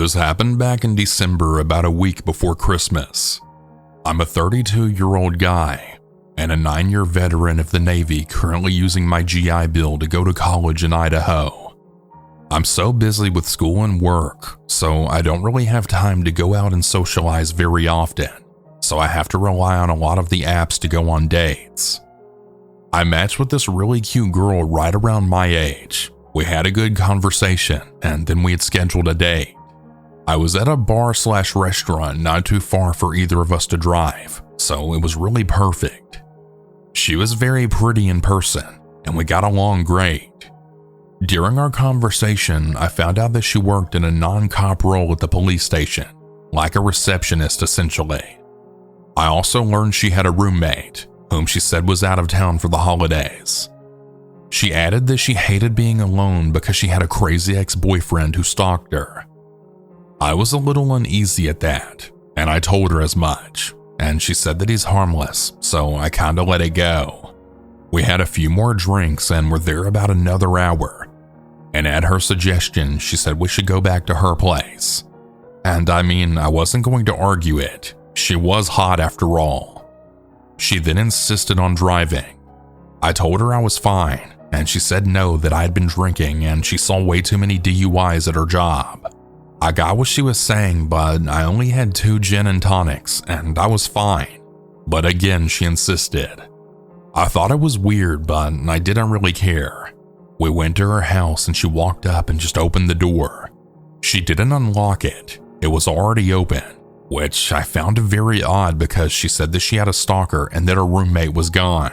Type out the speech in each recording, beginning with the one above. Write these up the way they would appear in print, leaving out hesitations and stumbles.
This happened back in December, about a week before Christmas. I'm a 32-year-old guy and a 9-year veteran of the Navy, currently using my GI Bill to go to college in Idaho. I'm so busy with school and work, so I don't really have time to go out and socialize very often, so I have to rely on a lot of the apps to go on dates. I matched with this really cute girl right around my age. We had a good conversation, and then we had scheduled a date. I was at a bar/restaurant not too far for either of us to drive, so it was really perfect. She was very pretty in person, and we got along great. During our conversation, I found out that she worked in a non-cop role at the police station, like a receptionist essentially. I also learned she had a roommate, whom she said was out of town for the holidays. She added that she hated being alone because she had a crazy ex-boyfriend who stalked her. I was a little uneasy at that, and I told her as much, and she said that he's harmless, so I kinda let it go. We had a few more drinks and were there about another hour, and at her suggestion, she said we should go back to her place. And I mean, I wasn't going to argue it. She was hot after all. She then insisted on driving. I told her I was fine, and she said no, that I had been drinking and she saw way too many DUIs at her job. I got what she was saying, but I only had 2 gin and tonics, and I was fine. But again, she insisted. I thought it was weird, but I didn't really care. We went to her house and she walked up and just opened the door. She didn't unlock it. It was already open, which I found very odd because she said that she had a stalker and that her roommate was gone.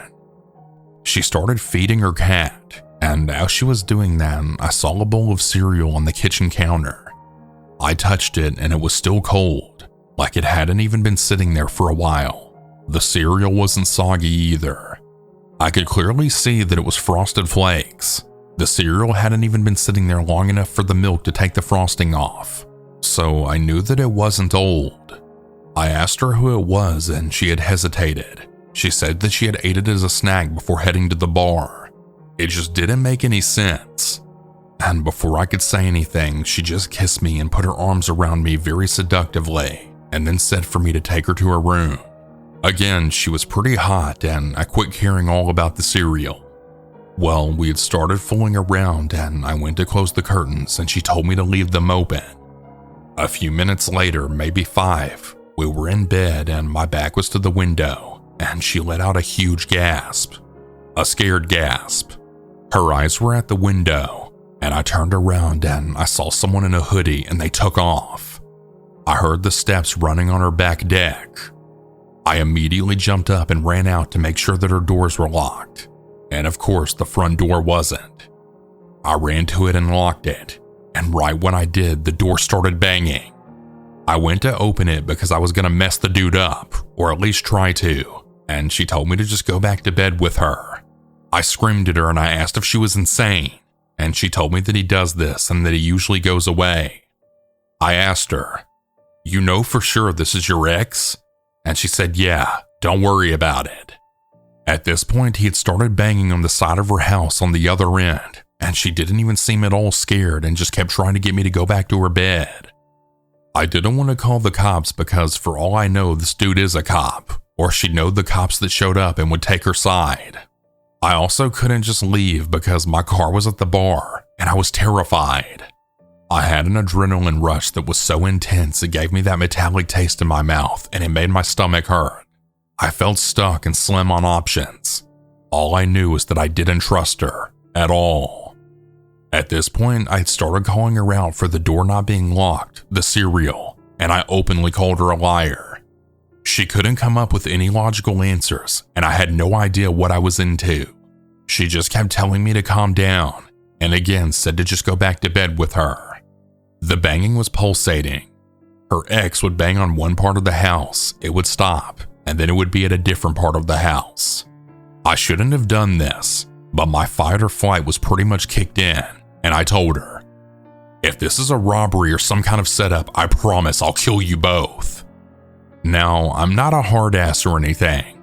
She started feeding her cat, and as she was doing that, I saw a bowl of cereal on the kitchen counter. I touched it and it was still cold, like it hadn't even been sitting there for a while. The cereal wasn't soggy either. I could clearly see that it was Frosted Flakes. The cereal hadn't even been sitting there long enough for the milk to take the frosting off, so I knew that it wasn't old. I asked her who it was and she had hesitated. She said that she had ate it as a snack before heading to the bar. It just didn't make any sense. And before I could say anything, she just kissed me and put her arms around me very seductively, and then said for me to take her to her room. Again, she was pretty hot, and I quit caring all about the cereal. Well, we had started fooling around, and I went to close the curtains, and she told me to leave them open. A few minutes later, maybe 5, we were in bed, and my back was to the window, and she let out a huge gasp. A scared gasp. Her eyes were at the window, and I turned around and I saw someone in a hoodie and they took off. I heard the steps running on her back deck. I immediately jumped up and ran out to make sure that her doors were locked. And of course, the front door wasn't. I ran to it and locked it, and right when I did, the door started banging. I went to open it because I was going to mess the dude up, or at least try to, and she told me to just go back to bed with her. I screamed at her and I asked if she was insane, and she told me that he does this and that he usually goes away. I asked her, "You know for sure this is your ex?" And she said, "Yeah, don't worry about it." At this point, he had started banging on the side of her house on the other end, and she didn't even seem at all scared and just kept trying to get me to go back to her bed. I didn't want to call the cops because for all I know, this dude is a cop, or she'd know the cops that showed up and would take her side. I also couldn't just leave because my car was at the bar and I was terrified. I had an adrenaline rush that was so intense it gave me that metallic taste in my mouth and it made my stomach hurt. I felt stuck and slim on options. All I knew was that I didn't trust her at all. At this point, I started calling her out for the door not being locked, the cereal, and I openly called her a liar. She couldn't come up with any logical answers, and I had no idea what I was into. She just kept telling me to calm down, and again said to just go back to bed with her. The banging was pulsating. Her ex would bang on one part of the house, it would stop, and then it would be at a different part of the house. I shouldn't have done this, but my fight or flight was pretty much kicked in, and I told her, "If this is a robbery or some kind of setup, I promise I'll kill you both." Now, I'm not a hard ass or anything,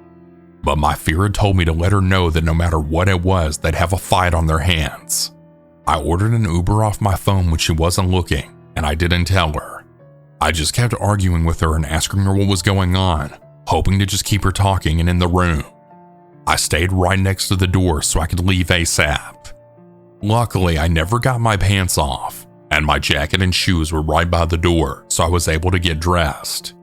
but my fear had told me to let her know that no matter what it was, they'd have a fight on their hands. I ordered an Uber off my phone when she wasn't looking, and I didn't tell her. I just kept arguing with her and asking her what was going on, hoping to just keep her talking and in the room. I stayed right next to the door so I could leave ASAP. Luckily, I never got my pants off, and my jacket and shoes were right by the door, so I was able to get dressed.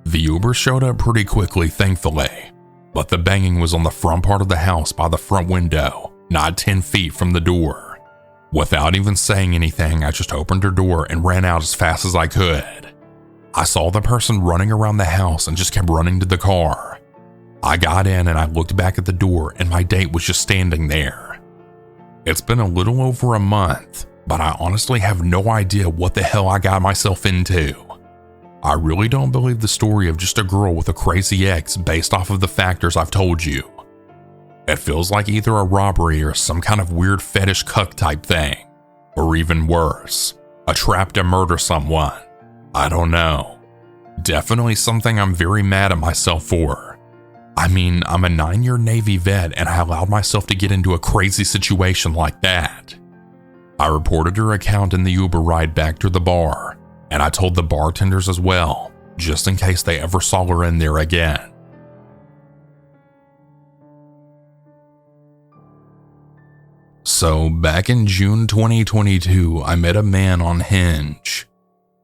The Uber showed up pretty quickly, thankfully, but the banging was on the front part of the house by the front window, not 10 feet from the door. Without even saying anything, I just opened her door and ran out as fast as I could. I saw the person running around the house and just kept running to the car. I got in and I looked back at the door and my date was just standing there. It's been a little over a month, but I honestly have no idea what the hell I got myself into. I really don't believe the story of just a girl with a crazy ex based off of the factors I've told you. It feels like either a robbery or some kind of weird fetish cuck type thing. Or even worse, a trap to murder someone. I don't know. Definitely something I'm very mad at myself for. I mean, I'm a 9-year Navy vet and I allowed myself to get into a crazy situation like that. I reported her account in the Uber ride back to the bar, and I told the bartenders as well, just in case they ever saw her in there again. So back in June 2022, I met a man on Hinge.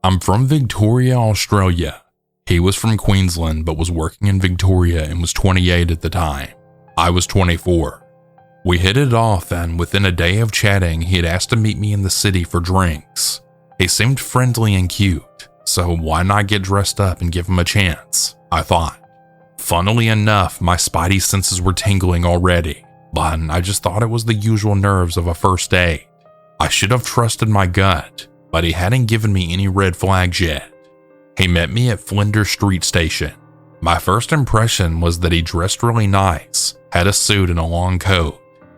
I'm from Victoria, Australia. He was from Queensland but was working in Victoria and was 28 at the time. I was 24. We hit it off, and within a day of chatting, he had asked to meet me in the city for drinks. He seemed friendly and cute, so why not get dressed up and give him a chance, I thought. Funnily enough, my spidey senses were tingling already, but I just thought it was the usual nerves of a first date. I should have trusted my gut, but he hadn't given me any red flags yet. He met me at Flinders Street Station. My first impression was that he dressed really nice, had a suit and a long coat.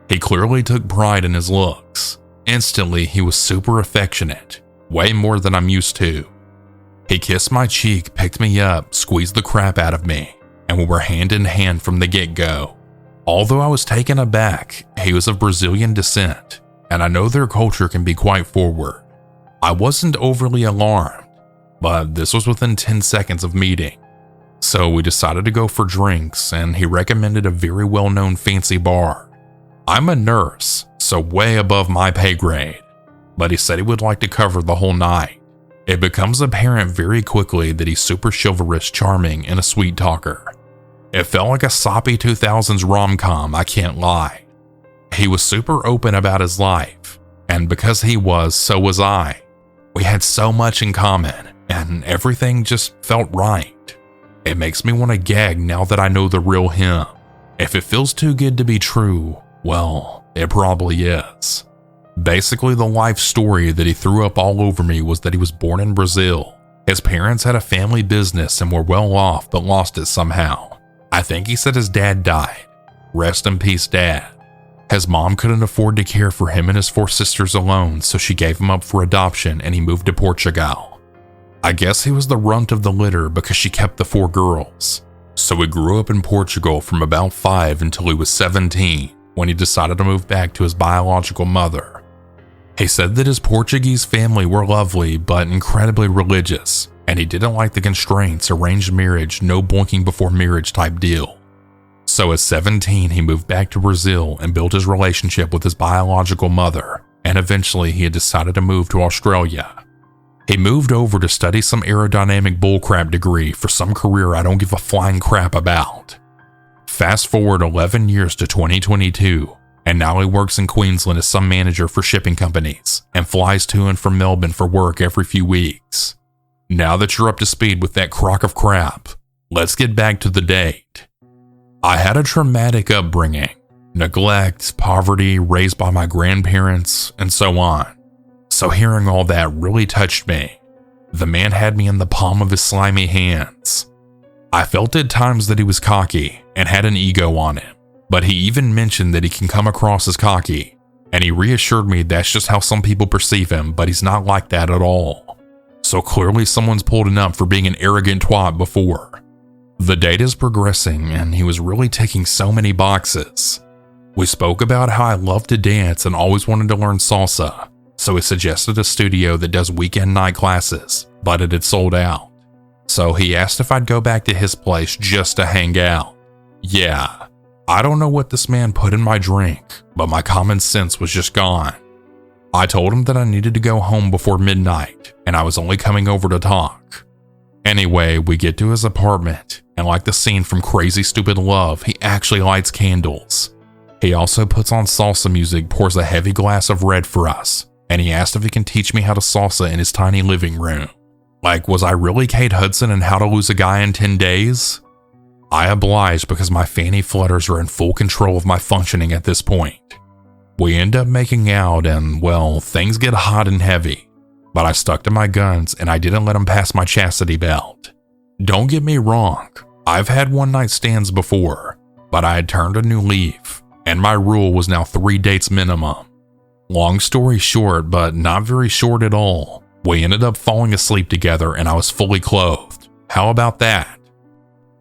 He clearly took pride in his looks. Instantly, he was super affectionate, way more than I'm used to. He kissed my cheek, picked me up, squeezed the crap out of me, and we were hand in hand from the get-go. Although I was taken aback, he was of Brazilian descent, and I know their culture can be quite forward. I wasn't overly alarmed, but this was within 10 seconds of meeting. So we decided to go for drinks, and he recommended a very well-known fancy bar. I'm a nurse, so way above my pay grade, but he said he would like to cover the whole night. It becomes apparent very quickly that he's super chivalrous, charming, and a sweet talker. It felt like a soppy 2000s rom-com, I can't lie. He was super open about his life, and because he was, so was I. We had so much in common, and everything just felt right. It makes me want to gag now that I know the real him. If it feels too good to be true, well, it probably is. Basically, the life story that he threw up all over me was that he was born in Brazil. His parents had a family business and were well off but lost it somehow. I think he said his dad died. Rest in peace, Dad. His mom couldn't afford to care for him and his 4 sisters alone, so she gave him up for adoption and he moved to Portugal. I guess he was the runt of the litter because she kept the 4 girls. So he grew up in Portugal from about 5 until he was 17, when he decided to move back to his biological mother. He said that his Portuguese family were lovely but incredibly religious, and he didn't like the constraints, arranged marriage, no boinking before marriage type deal. So at 17, he moved back to Brazil and built his relationship with his biological mother, and eventually he had decided to move to Australia. He moved over to study some aerodynamic bullcrap degree for some career I don't give a flying crap about. Fast forward 11 years to 2022, and now he works in Queensland as some manager for shipping companies and flies to and from Melbourne for work every few weeks. Now that you're up to speed with that crock of crap, let's get back to the date. I had a traumatic upbringing, neglect, poverty, raised by my grandparents, and so on. So hearing all that really touched me. The man had me in the palm of his slimy hands. I felt at times that he was cocky and had an ego on him, but he even mentioned that he can come across as cocky, and he reassured me that's just how some people perceive him, but he's not like that at all. So clearly someone's pulled him up for being an arrogant twat before. The date is progressing, and he was really ticking so many boxes. We spoke about how I loved to dance and always wanted to learn salsa, so he suggested a studio that does weekend night classes, but it had sold out. So he asked if I'd go back to his place just to hang out. Yeah, I don't know what this man put in my drink, but my common sense was just gone. I told him that I needed to go home before midnight, and I was only coming over to talk. Anyway, we get to his apartment, and like the scene from Crazy Stupid Love, he actually lights candles. He also puts on salsa music, pours a heavy glass of red for us, and he asked if he can teach me how to salsa in his tiny living room. Like, was I really Kate Hudson in How to Lose a Guy in 10 Days? I obliged because my fanny flutters are in full control of my functioning at this point. We end up making out and, well, things get hot and heavy, but I stuck to my guns and I didn't let him pass my chastity belt. Don't get me wrong, I've had one-night stands before, but I had turned a new leaf, and my rule was now 3 dates minimum. Long story short, but not very short at all, we ended up falling asleep together and I was fully clothed. How about that?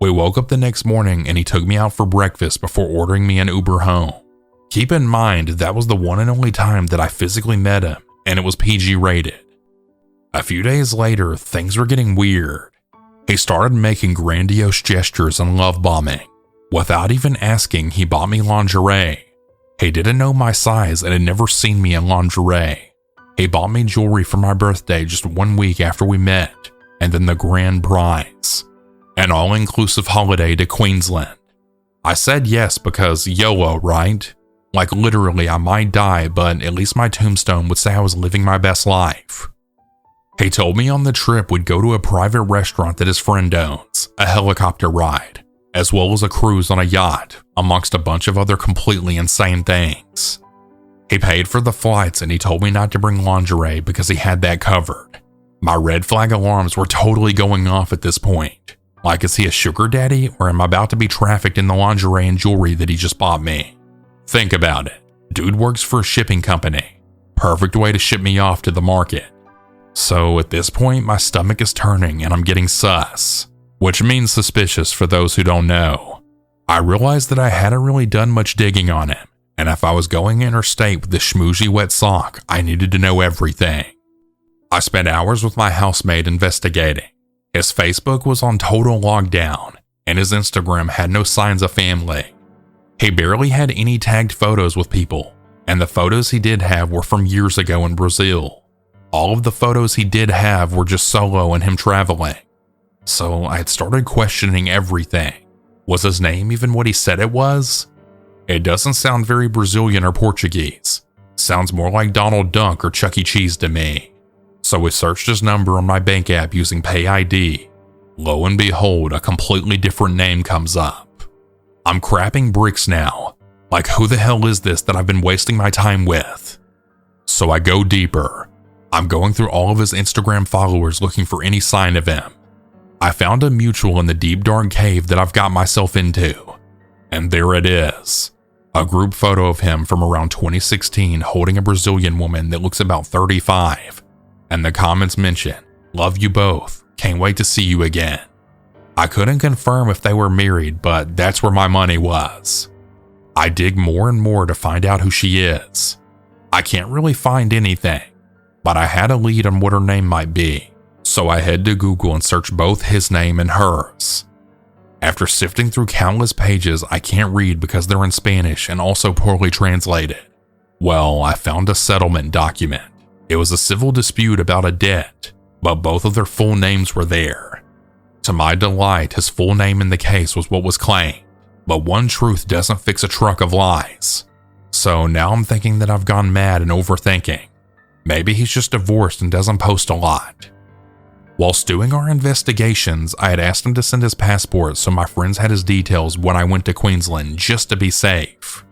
We woke up the next morning and he took me out for breakfast before ordering me an Uber home. Keep in mind, that was the one and only time that I physically met him, and it was PG rated. A few days later, things were getting weird. He started making grandiose gestures and love bombing. Without even asking, he bought me lingerie. He didn't know my size and had never seen me in lingerie. He bought me jewelry for my birthday just 1 week after we met, and then the grand prize, an all-inclusive holiday to Queensland. I said yes because YOLO, right? Like literally I might die, but at least my tombstone would say I was living my best life. He told me on the trip we'd go to a private restaurant that his friend owns, a helicopter ride, as well as a cruise on a yacht, amongst a bunch of other completely insane things. He paid for the flights and he told me not to bring lingerie because he had that covered. My red flag alarms were totally going off at this point. Like, is he a sugar daddy or am I about to be trafficked in the lingerie and jewelry that he just bought me? Think about it. Dude works for a shipping company. Perfect way to ship me off to the market. So at this point, my stomach is turning and I'm getting sus, which means suspicious for those who don't know. I realized that I hadn't really done much digging on him, and if I was going interstate with the schmoozy wet sock, I needed to know everything. I spent hours with my housemate investigating. His Facebook was on total lockdown, and his Instagram had no signs of family. He barely had any tagged photos with people, and the photos he did have were from years ago in Brazil. All of the photos he did have were just solo and him traveling. So I had started questioning everything. Was his name even what he said it was? It doesn't sound very Brazilian or Portuguese. Sounds more like Donald Duck or Chuck E. Cheese to me. So we searched his number on my bank app using PayID. Lo and behold, a completely different name comes up. I'm crapping bricks now. Like, who the hell is this that I've been wasting my time with? So I go deeper. I'm going through all of his Instagram followers looking for any sign of him. I found a mutual in the deep dark cave that I've got myself into. And there it is. A group photo of him from around 2016 holding a Brazilian woman that looks about 35. And the comments mention, "Love you both. Can't wait to see you again." I couldn't confirm if they were married, but that's where my money was. I dig more and more to find out who she is. I can't really find anything, but I had a lead on what her name might be. So I head to Google and search both his name and hers. After sifting through countless pages I can't read because they're in Spanish and also poorly translated, well, I found a settlement document. It was a civil dispute about a debt, but both of their full names were there. To my delight, his full name in the case was what was claimed, but one truth doesn't fix a truck of lies. So now I'm thinking that I've gone mad and overthinking. Maybe he's just divorced and doesn't post a lot. Whilst doing our investigations, I had asked him to send his passport so my friends had his details when I went to Queensland just to be safe.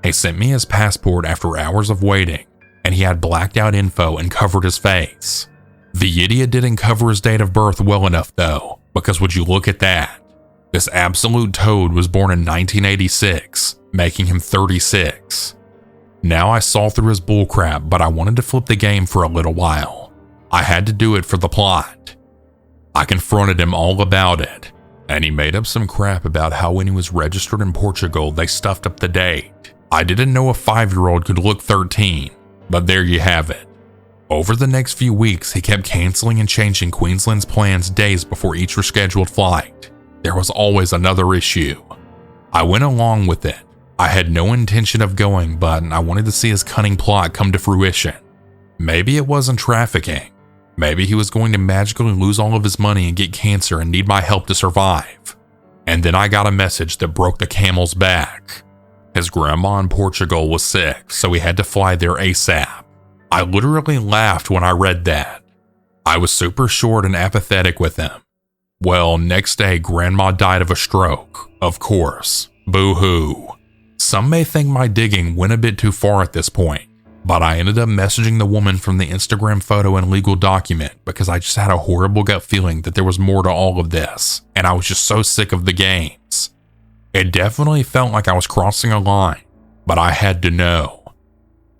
He sent me his passport after hours of waiting, and he had blacked out info and covered his face. The idiot didn't cover his date of birth well enough though, because would you look at that? This absolute toad was born in 1986, making him 36. Now I saw through his bullcrap, but I wanted to flip the game for a little while. I had to do it for the plot. I confronted him all about it, and he made up some crap about how when he was registered in Portugal, they stuffed up the date. I didn't know a 5-year-old could look 13, but there you have it. Over the next few weeks, he kept canceling and changing Queensland's plans days before each rescheduled flight. There was always another issue. I went along with it. I had no intention of going, but I wanted to see his cunning plot come to fruition. Maybe it wasn't trafficking. Maybe he was going to magically lose all of his money and get cancer and need my help to survive. And then I got a message that broke the camel's back. His grandma in Portugal was sick, so he had to fly there ASAP. I literally laughed when I read that. I was super short and apathetic with him. Well, next day, Grandma died of a stroke. Of course. Boo-hoo. Some may think my digging went a bit too far at this point, but I ended up messaging the woman from the Instagram photo and legal document because I just had a horrible gut feeling that there was more to all of this, and I was just so sick of the games. It definitely felt like I was crossing a line, but I had to know.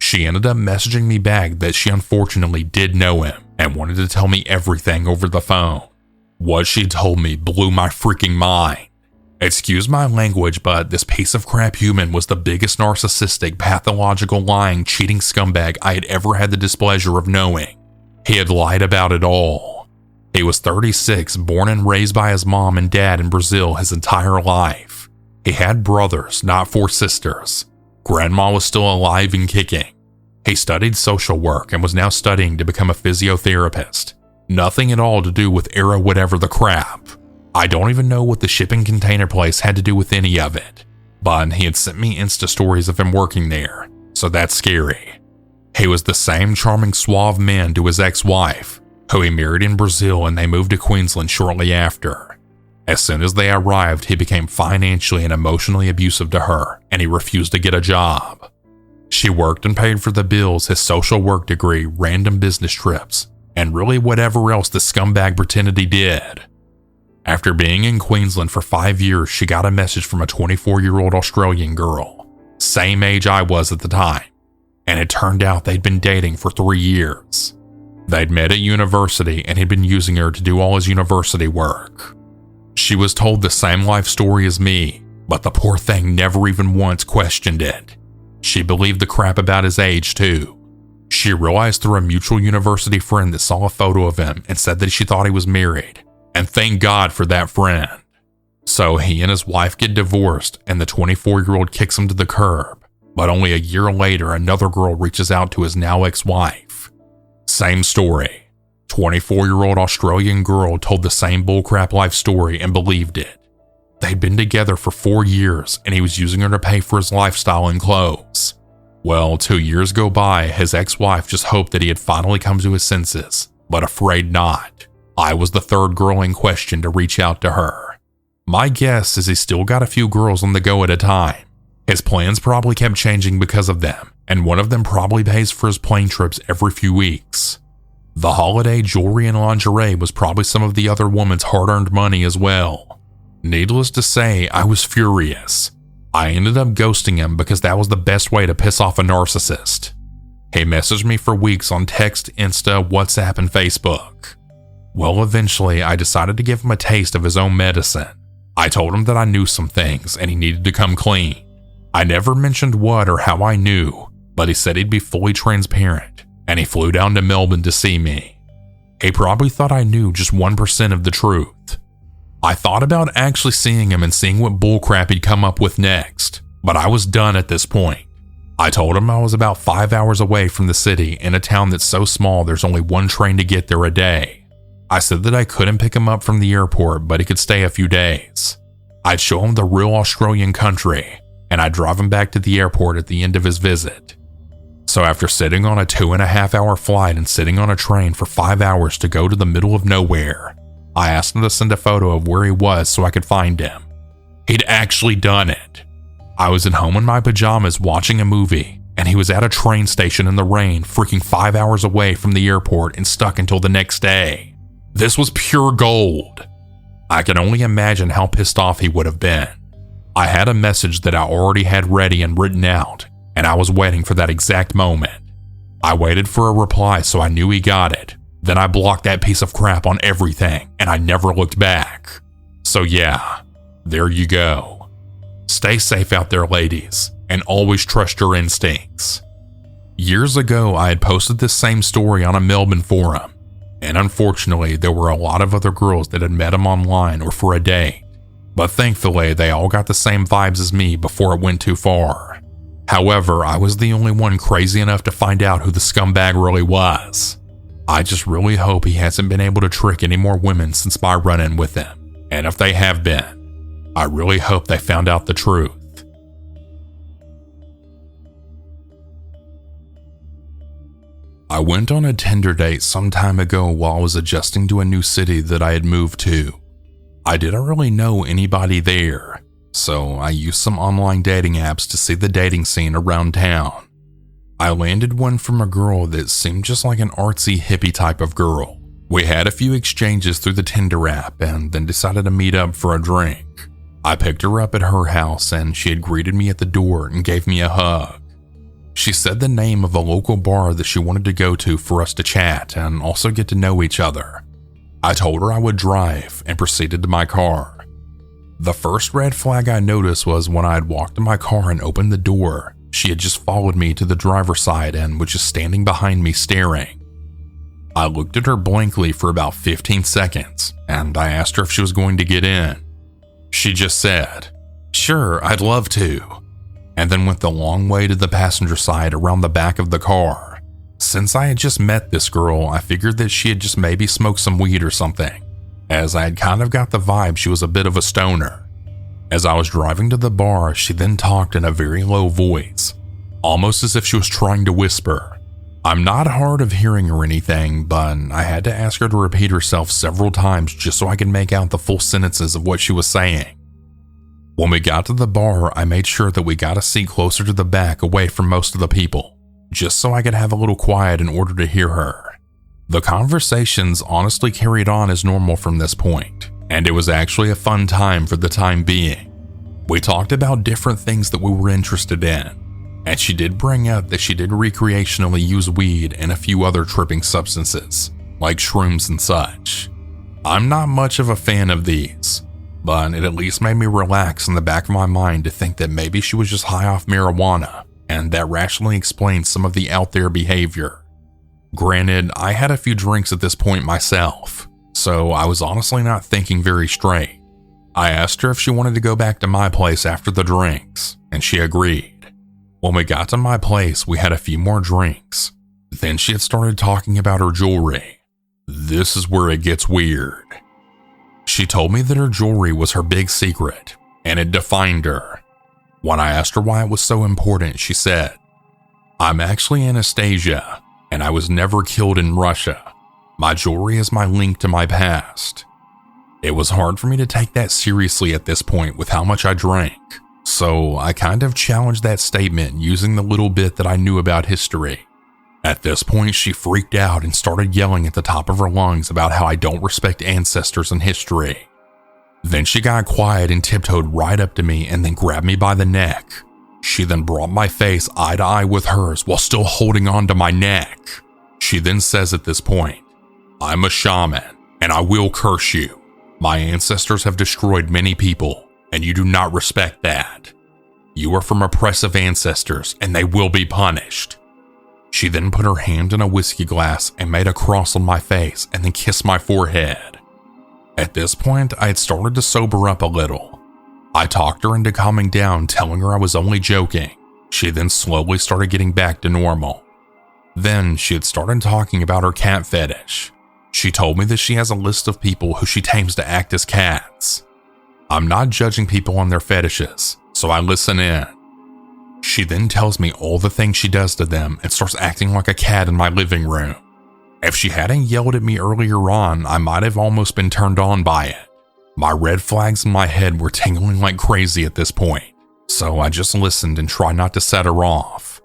She ended up messaging me back that she unfortunately did know him and wanted to tell me everything over the phone. What she told me blew my freaking mind. Excuse my language, but this piece of crap human was the biggest narcissistic, pathological, lying, cheating scumbag I had ever had the displeasure of knowing. He had lied about it all. He was 36, born and raised by his mom and dad in Brazil his entire life. He had brothers, not 4 sisters. Grandma was still alive and kicking. He studied social work and was now studying to become a physiotherapist. Nothing at all to do with era whatever the crap. I don't even know what the shipping container place had to do with any of it, but he had sent me Insta stories of him working there, so that's scary. He was the same charming suave man to his ex-wife, who he married in Brazil, and they moved to Queensland shortly after. As soon as they arrived, he became financially and emotionally abusive to her, and he refused to get a job. She worked and paid for the bills, his social work degree, random business trips, and really whatever else the scumbag pretended he did. After being in Queensland for 5 years, she got a message from a 24-year-old Australian girl, same age I was at the time, and it turned out they'd been dating for 3 years. They'd met at university and he'd been using her to do all his university work. She was told the same life story as me, but the poor thing never even once questioned it. She believed the crap about his age too. She realized through a mutual university friend that saw a photo of him and said that she thought he was married, and thank God for that friend. So he and his wife get divorced and the 24-year-old kicks him to the curb, but only a year later another girl reaches out to his now ex-wife. Same story. 24-year-old Australian girl told the same bullcrap life story and believed it. They'd been together for 4 years and he was using her to pay for his lifestyle and clothes. Well, 2 years go by, his ex-wife just hoped that he had finally come to his senses, but afraid not. I was the third girl in question to reach out to her. My guess is he still got a few girls on the go at a time. His plans probably kept changing because of them, and one of them probably pays for his plane trips every few weeks. The holiday jewelry and lingerie was probably some of the other woman's hard-earned money as well. Needless to say, I was furious. I ended up ghosting him because that was the best way to piss off a narcissist. He messaged me for weeks on text, Insta, WhatsApp, and Facebook. Well, eventually, I decided to give him a taste of his own medicine. I told him that I knew some things and he needed to come clean. I never mentioned what or how I knew, but he said he'd be fully transparent, and he flew down to Melbourne to see me. He probably thought I knew just 1% of the truth. I thought about actually seeing him and seeing what bullcrap he'd come up with next, but I was done at this point. I told him I was about 5 hours away from the city in a town that's so small there's only one train to get there a day. I said that I couldn't pick him up from the airport, but he could stay a few days. I'd show him the real Australian country, and I'd drive him back to the airport at the end of his visit. So after sitting on a 2.5-hour flight and sitting on a train for 5 hours to go to the middle of nowhere, I asked him to send a photo of where he was so I could find him. He'd actually done it. I was at home in my pajamas watching a movie, and he was at a train station in the rain freaking 5 hours away from the airport and stuck until the next day. This was pure gold. I can only imagine how pissed off he would have been. I had a message that I already had ready and written out, and I was waiting for that exact moment. I waited for a reply so I knew he got it. Then I blocked that piece of crap on everything, and I never looked back. So yeah, there you go. Stay safe out there, ladies, and always trust your instincts. Years ago, I had posted this same story on a Melbourne forum, and unfortunately, there were a lot of other girls that had met him online or for a date, but thankfully, they all got the same vibes as me before it went too far. However, I was the only one crazy enough to find out who the scumbag really was. I just really hope he hasn't been able to trick any more women since my run-in with him, and if they have been, I really hope they found out the truth. I went on a Tinder date some time ago while I was adjusting to a new city that I had moved to. I didn't really know anybody there, so I used some online dating apps to see the dating scene around town. I landed one from a girl that seemed just like an artsy hippie type of girl. We had a few exchanges through the Tinder app and then decided to meet up for a drink. I picked her up at her house and she had greeted me at the door and gave me a hug. She said the name of a local bar that she wanted to go to for us to chat and also get to know each other. I told her I would drive and proceeded to my car. The first red flag I noticed was when I had walked to my car and opened the door, she had just followed me to the driver's side and was just standing behind me staring. I looked at her blankly for about 15 seconds and I asked her if she was going to get in. She just said, "Sure, I'd love to," and then went the long way to the passenger side around the back of the car. Since I had just met this girl, I figured that she had just maybe smoked some weed or something, as I had kind of got the vibe she was a bit of a stoner. As I was driving to the bar, she then talked in a very low voice, almost as if she was trying to whisper. I'm not hard of hearing or anything, but I had to ask her to repeat herself several times just so I could make out the full sentences of what she was saying. When we got to the bar, I made sure that we got a seat closer to the back away from most of the people, just so I could have a little quiet in order to hear her. The conversations honestly carried on as normal from this point, and it was actually a fun time for the time being. We talked about different things that we were interested in, and she did bring up that she did recreationally use weed and a few other tripping substances, like shrooms and such. I'm not much of a fan of these, but it at least made me relax in the back of my mind to think that maybe she was just high off marijuana, and that rationally explains some of the out there behavior. Granted, I had a few drinks at this point myself, so I was honestly not thinking very straight. I asked her if she wanted to go back to my place after the drinks, and she agreed. When we got to my place, we had a few more drinks. Then she had started talking about her jewelry. This is where it gets weird. She told me that her jewelry was her big secret, and it defined her. When I asked her why it was so important, she said, "I'm actually Anastasia, and I was never killed in Russia. My jewelry is my link to my past." It was hard for me to take that seriously at this point with how much I drank, so I kind of challenged that statement using the little bit that I knew about history. At this point, she freaked out and started yelling at the top of her lungs about how I don't respect ancestors and history. Then she got quiet and tiptoed right up to me and then grabbed me by the neck. She then brought my face eye to eye with hers while still holding on to my neck. She then says at this point, "I'm a shaman, and I will curse you. My ancestors have destroyed many people, and you do not respect that. You are from oppressive ancestors, and they will be punished." She then put her hand in a whiskey glass and made a cross on my face and then kissed my forehead. At this point, I had started to sober up a little. I talked her into calming down, telling her I was only joking. She then slowly started getting back to normal. Then she had started talking about her cat fetish. She told me that she has a list of people who she tames to act as cats. I'm not judging people on their fetishes, so I listen in. She then tells me all the things she does to them and starts acting like a cat in my living room. If she hadn't yelled at me earlier on, I might have almost been turned on by it. My red flags in my head were tingling like crazy at this point, so I just listened and tried not to set her off.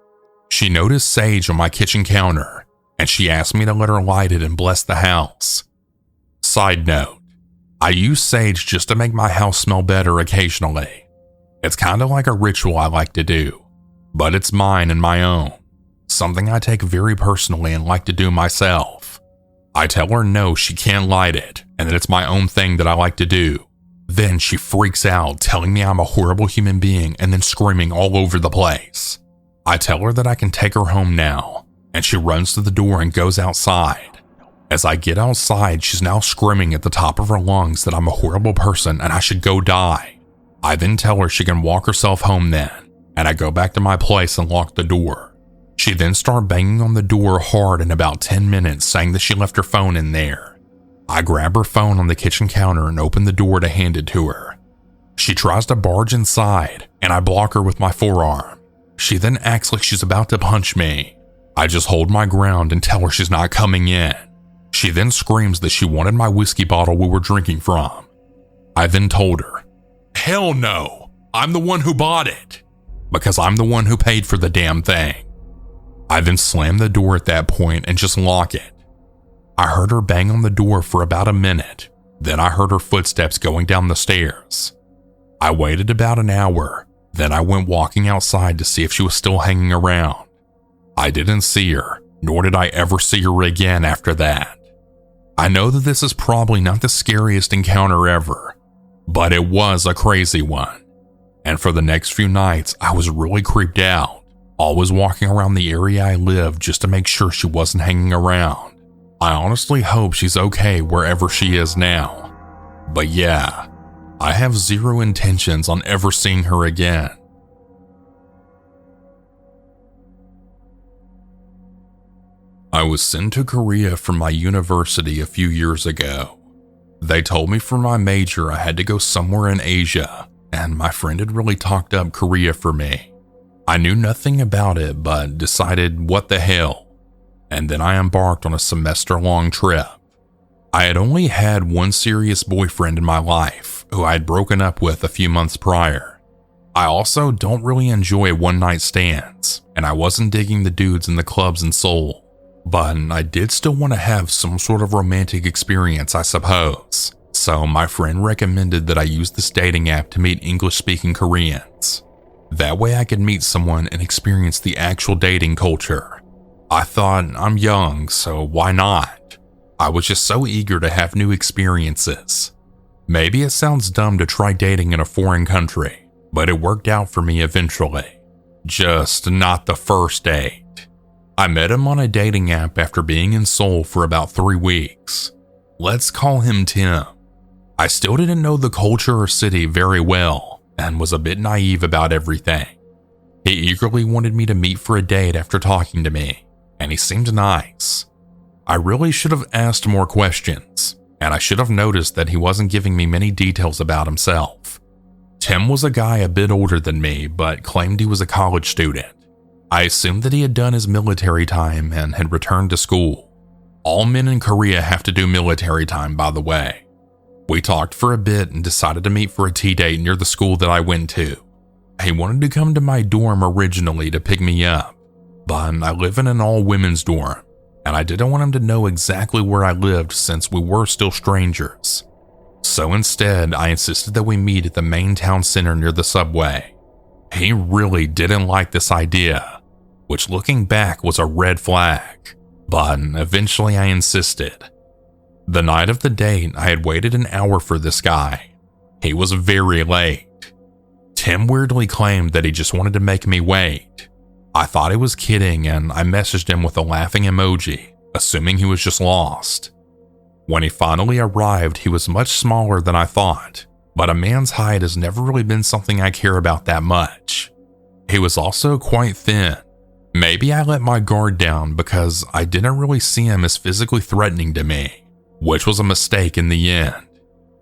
She noticed sage on my kitchen counter, and she asked me to let her light it and bless the house. Side note, I use sage just to make my house smell better occasionally. It's kind of like a ritual I like to do, but it's mine and my own, something I take very personally and like to do myself. I tell her no, she can't light it, and that it's my own thing that I like to do. Then she freaks out, telling me I'm a horrible human being and then screaming all over the place. I tell her that I can take her home now, and she runs to the door and goes outside. As I get outside, she's now screaming at the top of her lungs that I'm a horrible person and I should go die. I then tell her she can walk herself home then, and I go back to my place and lock the door. She then starts banging on the door hard in about 10 minutes, saying that she left her phone in there. I grab her phone on the kitchen counter and open the door to hand it to her. She tries to barge inside, and I block her with my forearm. She then acts like she's about to punch me. I just hold my ground and tell her she's not coming in. She then screams that she wanted my whiskey bottle we were drinking from. I then told her, "Hell no, I'm the one who bought it, because I'm the one who paid for the damn thing." I then slam the door at that point and just lock it. I heard her bang on the door for about a minute, then I heard her footsteps going down the stairs. I waited about an hour, then I went walking outside to see if she was still hanging around. I didn't see her, nor did I ever see her again after that. I know that this is probably not the scariest encounter ever, but it was a crazy one. And for the next few nights, I was really creeped out, always walking around the area I lived just to make sure she wasn't hanging around. I honestly hope she's okay wherever she is now. But yeah, I have zero intentions on ever seeing her again. I was sent to Korea from my university a few years ago. They told me for my major I had to go somewhere in Asia, and my friend had really talked up Korea for me. I knew nothing about it, but decided what the hell, and then I embarked on a semester-long trip. I had only had one serious boyfriend in my life, who I had broken up with a few months prior. I also don't really enjoy one-night stands, and I wasn't digging the dudes in the clubs in Seoul. But I did still want to have some sort of romantic experience, I suppose. So my friend recommended that I use this dating app to meet English-speaking Koreans. That way I could meet someone and experience the actual dating culture. I thought, I'm young, so why not? I was just so eager to have new experiences. Maybe it sounds dumb to try dating in a foreign country, but it worked out for me eventually. Just not the first date. I met him on a dating app after being in Seoul for about 3 weeks. Let's call him Tim. I still didn't know the culture or city very well and was a bit naive about everything. He eagerly wanted me to meet for a date after talking to me, and he seemed nice. I really should have asked more questions, and I should have noticed that he wasn't giving me many details about himself. Tim was a guy a bit older than me, but claimed he was a college student. I assumed that he had done his military time and had returned to school. All men in Korea have to do military time, by the way. We talked for a bit and decided to meet for a tea date near the school that I went to. He wanted to come to my dorm originally to pick me up, but I live in an all-women's dorm, and I didn't want him to know exactly where I lived since we were still strangers. So instead, I insisted that we meet at the main town center near the subway. He really didn't like this idea, which looking back was a red flag, but eventually I insisted. The night of the date, I had waited an hour for this guy. He was very late. Tim weirdly claimed that he just wanted to make me wait. I thought he was kidding and I messaged him with a laughing emoji, assuming he was just lost. When he finally arrived, he was much smaller than I thought, but a man's height has never really been something I care about that much. He was also quite thin. Maybe I let my guard down because I didn't really see him as physically threatening to me, which was a mistake in the end.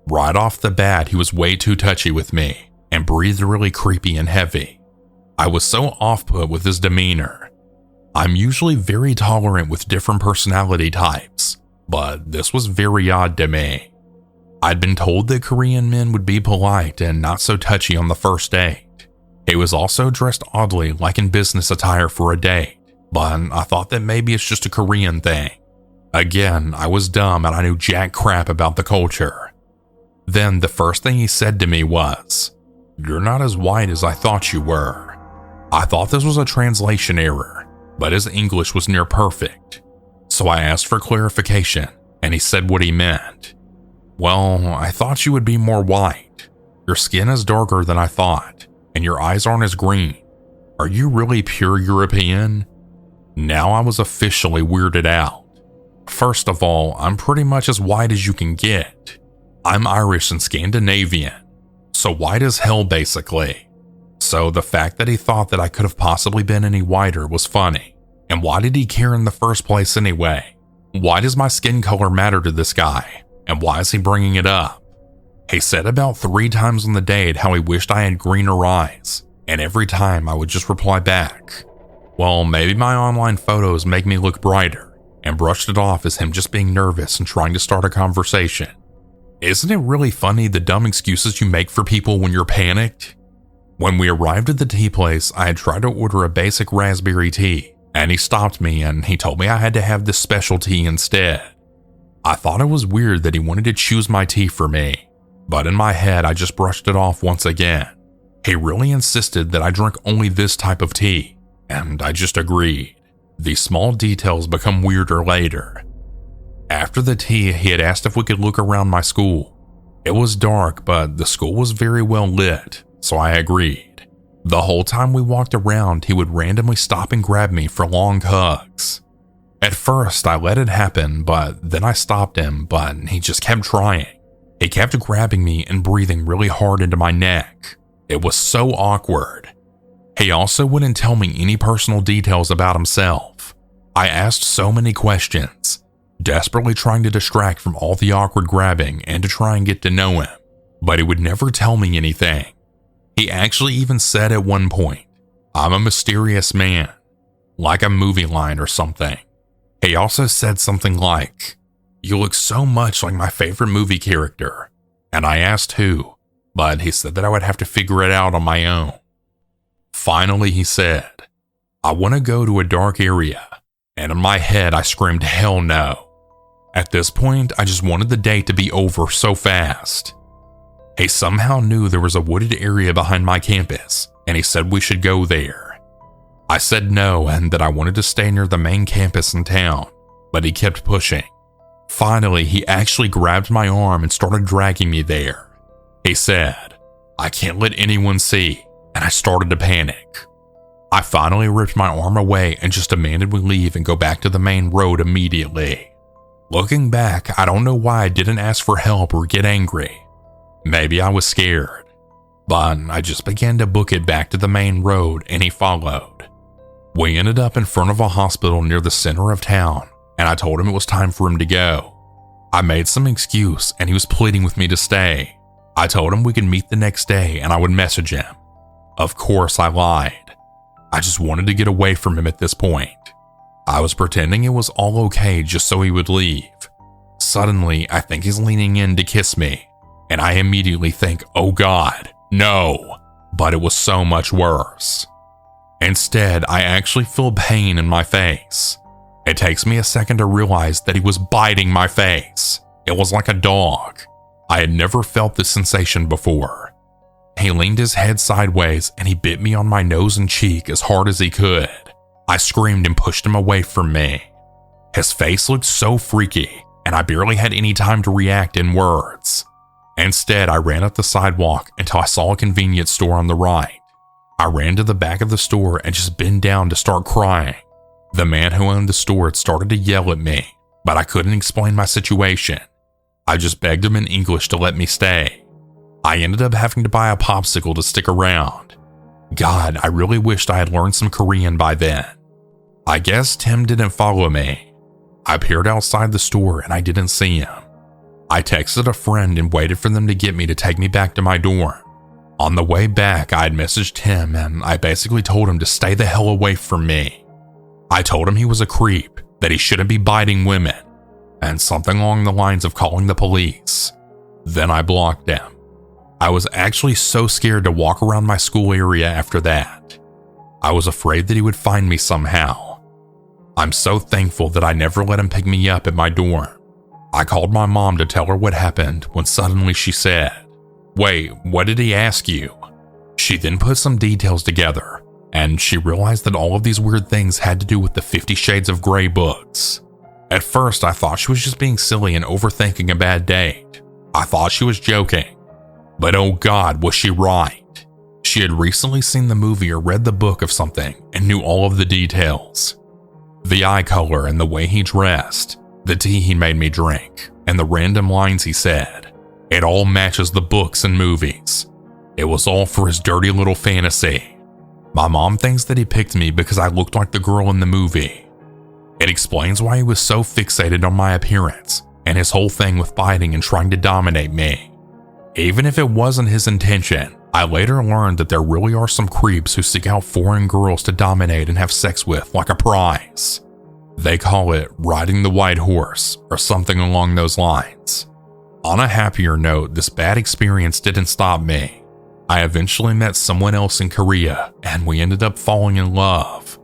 Right off the bat, he was way too touchy with me and breathed really creepy and heavy. I was so off-put with his demeanor. I'm usually very tolerant with different personality types, but this was very odd to me. I'd been told that Korean men would be polite and not so touchy on the first date. He was also dressed oddly like in business attire for a date, but I thought that maybe it's just a Korean thing. Again, I was dumb and I knew jack crap about the culture. Then the first thing he said to me was, "You're not as white as I thought you were." I thought this was a translation error, but his English was near perfect. So I asked for clarification, and he said what he meant. "Well, I thought you would be more white. Your skin is darker than I thought, and your eyes aren't as green. Are you really pure European? Now I was officially weirded out. First of all, I'm pretty much as white as you can get. I'm Irish and Scandinavian, so white as hell basically. So the fact that he thought that I could have possibly been any whiter was funny. And why did he care in the first place anyway? Why does my skin color matter to this guy? And why is he bringing it up? He said about 3 times on the date how he wished I had greener eyes, and every time I would just reply back, well, maybe my online photos make me look brighter, and brushed it off as him just being nervous and trying to start a conversation. Isn't it really funny the dumb excuses you make for people when you're panicked? When we arrived at the tea place, I had tried to order a basic raspberry tea, and he stopped me and he told me I had to have this special tea instead. I thought it was weird that he wanted to choose my tea for me, but in my head I just brushed it off once again. He really insisted that I drink only this type of tea, and I just agreed. These small details become weirder later. After the tea, he had asked if we could look around my school. It was dark, but the school was very well lit, so I agreed. The whole time we walked around, he would randomly stop and grab me for long hugs. At first, I let it happen, but then I stopped him, but he just kept trying. He kept grabbing me and breathing really hard into my neck. It was so awkward. He also wouldn't tell me any personal details about himself. I asked so many questions, desperately trying to distract from all the awkward grabbing and to try and get to know him, but he would never tell me anything. He actually even said at one point, "I'm a mysterious man," like a movie line or something. He also said something like, "You look so much like my favorite movie character," and I asked who, but he said that I would have to figure it out on my own. Finally, he said, "I want to go to a dark area," and in my head I screamed, "Hell no." At this point, I just wanted the date to be over so fast. He somehow knew there was a wooded area behind my campus, and he said we should go there. I said no and that I wanted to stay near the main campus in town, but he kept pushing. Finally, he actually grabbed my arm and started dragging me there. He said, "I can't let anyone see," and I started to panic. I finally ripped my arm away and just demanded we leave and go back to the main road immediately. Looking back, I don't know why I didn't ask for help or get angry. Maybe I was scared, but I just began to book it back to the main road and he followed. We ended up in front of a hospital near the center of town, and I told him it was time for him to go. I made some excuse and he was pleading with me to stay. I told him we could meet the next day and I would message him. Of course, I lied. I just wanted to get away from him at this point. I was pretending it was all okay just so he would leave. Suddenly, I think he's leaning in to kiss me, and I immediately think, "Oh God, no," but it was so much worse. Instead, I actually feel pain in my face. It takes me a second to realize that he was biting my face. It was like a dog. I had never felt this sensation before. He leaned his head sideways and he bit me on my nose and cheek as hard as he could. I screamed and pushed him away from me. His face looked so freaky, and I barely had any time to react in words. Instead, I ran up the sidewalk until I saw a convenience store on the right. I ran to the back of the store and just bent down to start crying. The man who owned the store had started to yell at me, but I couldn't explain my situation. I just begged him in English to let me stay. I ended up having to buy a popsicle to stick around. God, I really wished I had learned some Korean by then. I guess Tim didn't follow me. I appeared outside the store and I didn't see him. I texted a friend and waited for them to get me to take me back to my dorm. On the way back, I had messaged Tim and I basically told him to stay the hell away from me. I told him he was a creep, that he shouldn't be biting women, and something along the lines of calling the police. Then I blocked him. I was actually so scared to walk around my school area after that. I was afraid that he would find me somehow. I'm so thankful that I never let him pick me up at my dorm. I called my mom to tell her what happened when suddenly she said, "Wait, what did he ask you?" She then put some details together, and she realized that all of these weird things had to do with the 50 Shades of Grey books. At first, I thought she was just being silly and overthinking a bad date. I thought she was joking. But oh God, was she right. She had recently seen the movie or read the book of something and knew all of the details. The eye color and the way he dressed, the tea he made me drink, and the random lines he said. It all matches the books and movies. It was all for his dirty little fantasy. My mom thinks that he picked me because I looked like the girl in the movie. It explains why he was so fixated on my appearance and his whole thing with fighting and trying to dominate me. Even if it wasn't his intention, I later learned that there really are some creeps who seek out foreign girls to dominate and have sex with like a prize. They call it riding the white horse or something along those lines. On a happier note, this bad experience didn't stop me. I eventually met someone else in Korea and we ended up falling in love.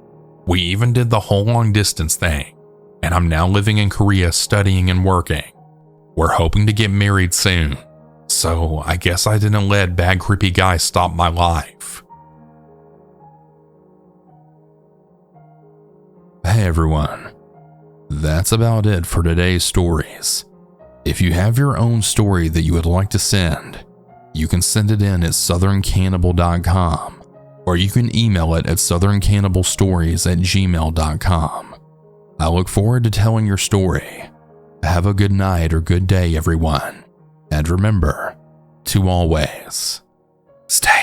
We even did the whole long distance thing, and I'm now living in Korea studying and working. We're hoping to get married soon. So I guess I didn't let bad creepy guys stop my life. Hey everyone, that's about it for today's stories. If you have your own story that you would like to send, you can send it in at southerncannibal.com or you can email it at southerncannibalstories@gmail.com. I look forward to telling your story. Have a good night or good day everyone. And remember to always stay